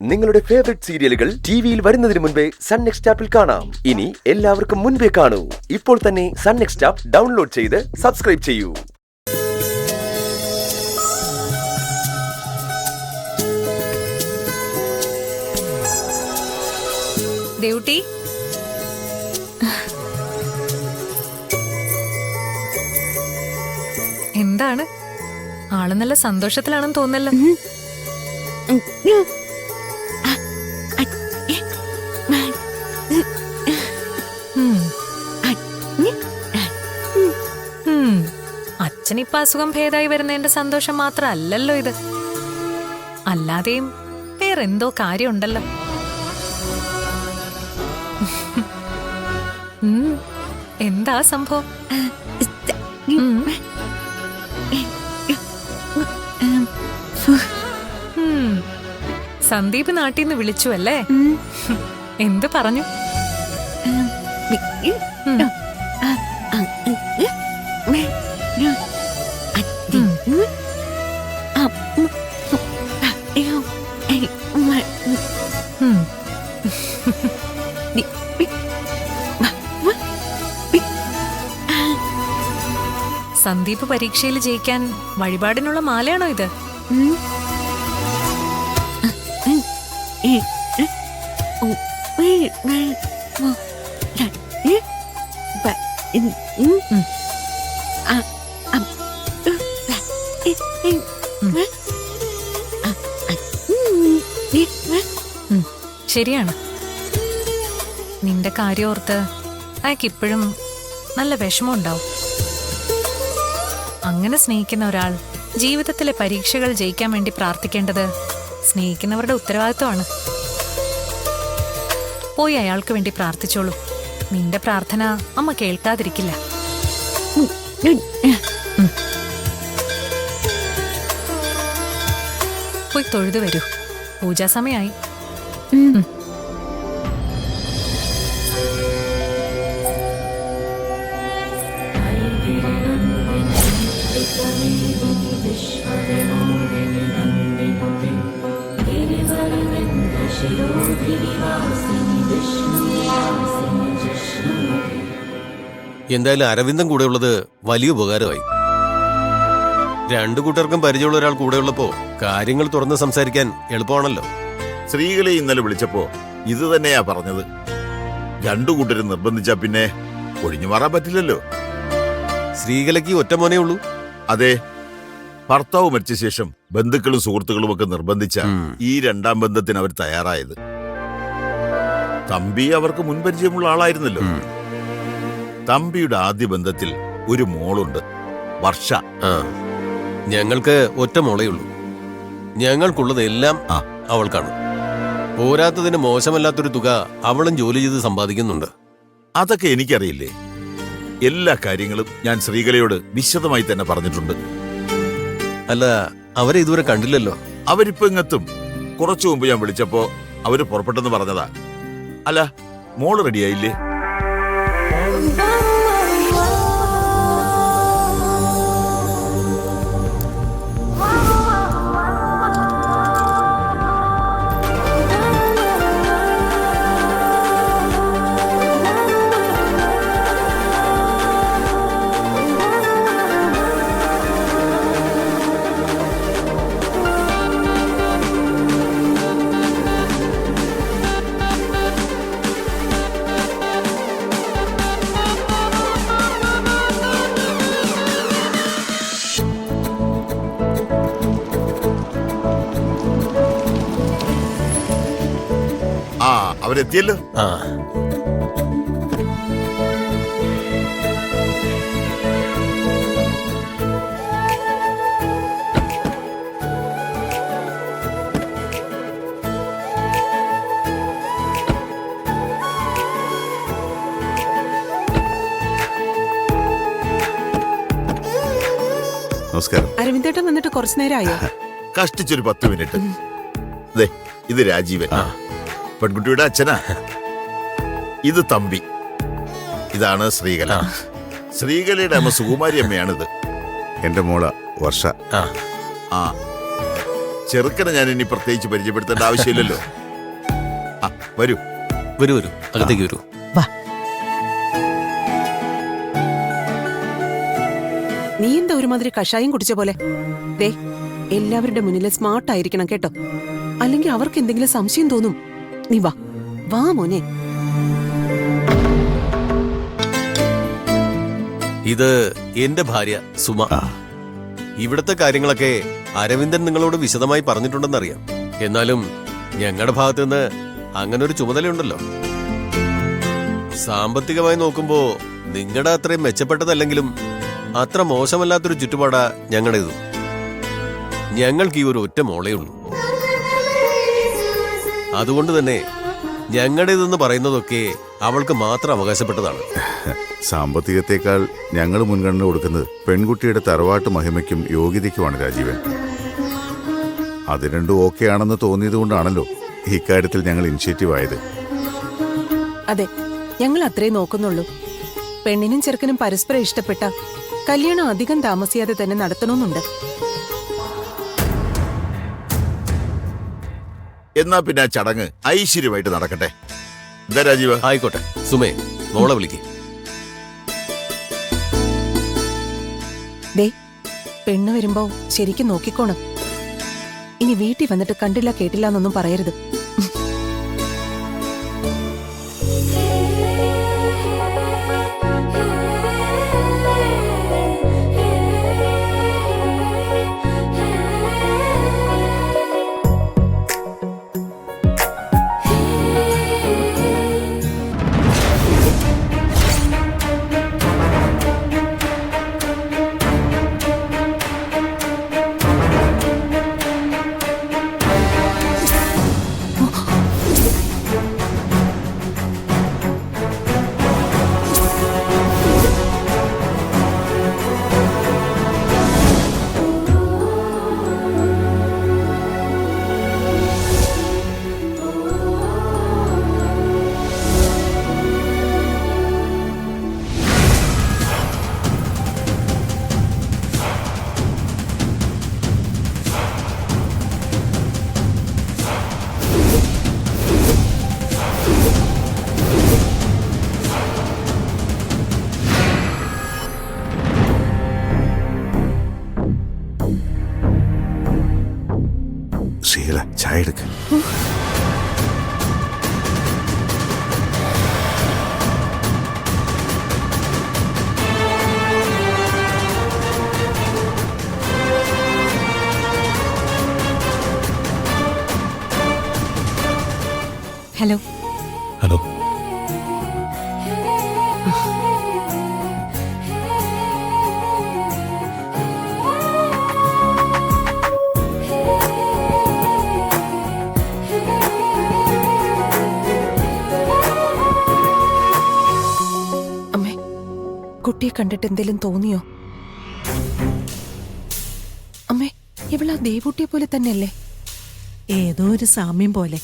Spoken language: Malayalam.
നിങ്ങളുടെ ഫേവറേറ്റ് സീരിയലുകൾ ടിവിയിൽ വരുന്നതിന് മുൻപേ സൺ നെക്സ്റ്റ് ആപ്പിൽ കാണാം. ഇനി എല്ലാവർക്കും മുൻപേ കാണൂ. ഇപ്പോൾ തന്നെ സൺ നെക്സ്റ്റ് ആപ്പ് ഡൗൺലോഡ് ചെയ്ത് സബ്സ്ക്രൈബ് ചെയ്യൂ. ദേവുട്ടി, എന്താണ്? ആള് നല്ല സന്തോഷത്തിലാണെന്ന് തോന്നല്ലോ. അച്ഛനിപ്പ അസുഖം ഭേദമായി വരുന്നതിന്റെ സന്തോഷം മാത്രമല്ലല്ലോ ഇത്. അല്ലാതെയും വേറെന്തോ കാര്യമുണ്ടല്ലോ. എന്താ സംഭവം? സന്ദീപ് നാട്ടിൽ നിന്ന് വിളിച്ചു അല്ലേ? എന്ത് പറഞ്ഞു? സന്ദീപ് പരീക്ഷയിൽ ജയിക്കാൻ വഴിപാടിനുള്ള മാലയാണോ ഇത്? ശരിയാണ്. നിന്റെ കാര്യം ഓർത്ത് അയാൾക്കിപ്പോഴും നല്ല വിഷമമുണ്ടാവും. അങ്ങനെ സ്നേഹിക്കുന്ന ഒരാൾ ജീവിതത്തിലെ പരീക്ഷകൾ ജയിക്കാൻ വേണ്ടി പ്രാർത്ഥിക്കേണ്ടത് സ്നേഹിക്കുന്നവരുടെ ഉത്തരവാദിത്വമാണ്. പോയി അയാൾക്ക് വേണ്ടി പ്രാർത്ഥിച്ചോളൂ. നിന്റെ പ്രാർത്ഥന അമ്മ കേൾക്കാതിരിക്കില്ല. പോയി തൊഴുതു വരൂ. പൂജാസമയായി. എന്തായാലും അരവിന്ദൻ കൂടെയുള്ളത് വലിയ ഉപകാരമായി. രണ്ടു കൂട്ടർക്കും പരിചയമുള്ള ഒരാൾ കൂടെയുള്ളപ്പോ കാര്യങ്ങൾ തുറന്ന് സംസാരിക്കാൻ എളുപ്പമാണല്ലോ. സ്ത്രീകളെ ഇന്നലെ വിളിച്ചപ്പോ ഇത് തന്നെയാ പറഞ്ഞത്. രണ്ടു കൂട്ടരും നിർബന്ധിച്ചാ പിന്നെ ഒഴിഞ്ഞു മാറാൻ പറ്റില്ലല്ലോ. സ്ത്രീകലയ്ക്ക് ഒറ്റ മോനേ ഉള്ളൂ. അതെ, ഭർത്താവ് മരിച്ച ശേഷം ബന്ധുക്കളും സുഹൃത്തുക്കളും ഒക്കെ നിർബന്ധിച്ച ഈ രണ്ടാം ബന്ധത്തിന് അവർ തയ്യാറായത്. തമ്പി അവർക്ക് മുൻപരിചയമുള്ള ആളായിരുന്നല്ലോ. തമ്പിയുടെ ആദ്യ ബന്ധത്തിൽ ഒരു മോളുണ്ട്, വർഷ. ഞങ്ങൾക്ക് ഒറ്റ മോളേ ഉള്ളൂ. ഞങ്ങൾക്കുള്ളതെല്ലാം അവൾക്കാണ്. പോരാത്തതിന് മോശമല്ലാത്തൊരു തുക അവളും ജോലി ചെയ്ത് സമ്പാദിക്കുന്നുണ്ട്. അതൊക്കെ എനിക്കറിയില്ലേ. എല്ലാ കാര്യങ്ങളും ഞാൻ ശ്രീകലയോട് വിശദമായി തന്നെ പറഞ്ഞിട്ടുണ്ട്. അല്ല, അവരെ ഇതുവരെ കണ്ടില്ലല്ലോ. അവരിപ്പോ ഇങ്ങെത്തും. കുറച്ചു മുമ്പ് ഞാൻ വിളിച്ചപ്പോ അവര് പുറപ്പെട്ടെന്ന് പറഞ്ഞതാ. അല്ല, മോള് റെഡിയായില്ലേ? അവരെത്തിയല്ലോ. നമസ്കാരം. അരവിന്ദേട്ടൻ വന്നിട്ട് കുറച്ചു നേരമായോ? കഷ്ടിച്ചൊരു 10 മിനിറ്റ്. ഇത് രാജീവൻ, പെൺകുട്ടിയുടെ അച്ഛനാ. ഇത് തമ്പി, ഇതാണ് ശ്രീകല. ശ്രീകലയുടെ അമ്മ സുകുമാരി അമ്മയാണിത്. എന്റെ മോള വർഷ. ചെറുക്കനെ ഞാൻ ഇനി പ്രത്യേകിച്ച് പരിചയപ്പെടുത്തേണ്ട ആവശ്യമില്ലല്ലോ. ആ, വരൂ. വരൂ വരൂ, അകത്തേക്ക് വരൂ. വാ. നീ എന്താ ഒരുമാതിരി കഷായം കുടിച്ച പോലെ? ദേ, എല്ലാവരുടെ മുന്നിൽ സ്മാർട്ട് ആയിരിക്കണം കേട്ടോ, അല്ലെങ്കിൽ അവർക്ക് എന്തെങ്കിലും സംശയം തോന്നും. നീ വാ വാ മോനെ. ഇത് എന്റെ ഭാര്യ സുമ. ഇവിടുത്തെ കാര്യങ്ങളൊക്കെ അരവിന്ദൻ നിങ്ങളോട് വിശദമായി പറഞ്ഞിട്ടുണ്ടെന്നറിയാം. എന്നാലും ഞങ്ങളുടെ ഭാഗത്ത് നിന്ന് അങ്ങനെ ഒരു ചുമതലയുണ്ടല്ലോ. സാമ്പത്തികമായി നോക്കുമ്പോ നിങ്ങളുടെ അത്രയും മെച്ചപ്പെട്ടതല്ലെങ്കിലും അത്ര മോശമല്ലാത്തൊരു ചുറ്റുപാടാ ഞങ്ങളുടേതും. ഞങ്ങൾക്ക് ഈ ഒരു ഒറ്റ മോളേ ഉള്ളൂ. അതുകൊണ്ട് തന്നെ ഞങ്ങളുടേതെന്ന് പറയുന്നതൊക്കെ അവൾക്ക് മാത്രം അവകാശപ്പെട്ടതാണ്. സാമ്പത്തികത്തെക്കാൾ ഞങ്ങൾ മുൻഗണന കൊടുക്കുന്നത് പെൺകുട്ടിയുടെ തറവാട്ട് മഹിമയ്ക്കും യോഗ്യതയ്ക്കുമാണ് രാജീവൻ. അത് രണ്ടും ഓക്കെ ആണെന്ന് തോന്നിയതുകൊണ്ടാണല്ലോ ഇക്കാര്യത്തിൽ ഞങ്ങൾ ഇനിഷ്യേറ്റീവ് ആയത്. അതെ, ഞങ്ങൾ അത്രേ നോക്കുന്നുള്ളൂ. പെണ്ണിനും ചെറുക്കനും പരസ്പരം ഇഷ്ടപ്പെട്ട കല്യാണം അധികം താമസിയാതെ തന്നെ നടത്തണമെന്നുണ്ട്. എന്നാ പിന്നെ ആ ചടങ്ങ് ഐശ്വര്യമായിട്ട് നടക്കട്ടെ. എന്താ രാജീവ? ആയിക്കോട്ടെ. സുമേ, മോളെ വിളിക്കേ. ദേ, പെണ്ണ് വരുമ്പോ ശരിക്കും നോക്കിക്കോണം. ഇനി വീട്ടിൽ വന്നിട്ട് കണ്ടില്ല കേട്ടില്ല എന്നൊന്നും പറയരുത്. ശീല, ചായ എടുക്ക. ഹലോ. ഹലോ. അമ്മേ, കുട്ടിയെ കണ്ടിട്ട് എന്തെങ്കിലും തോന്നിയോ? അമ്മേ, ഇവളാ ദേവൂട്ടിയെ പോലെ തന്നെയല്ലേ? ഏതോ ഒരു സാമ്യം പോലെ.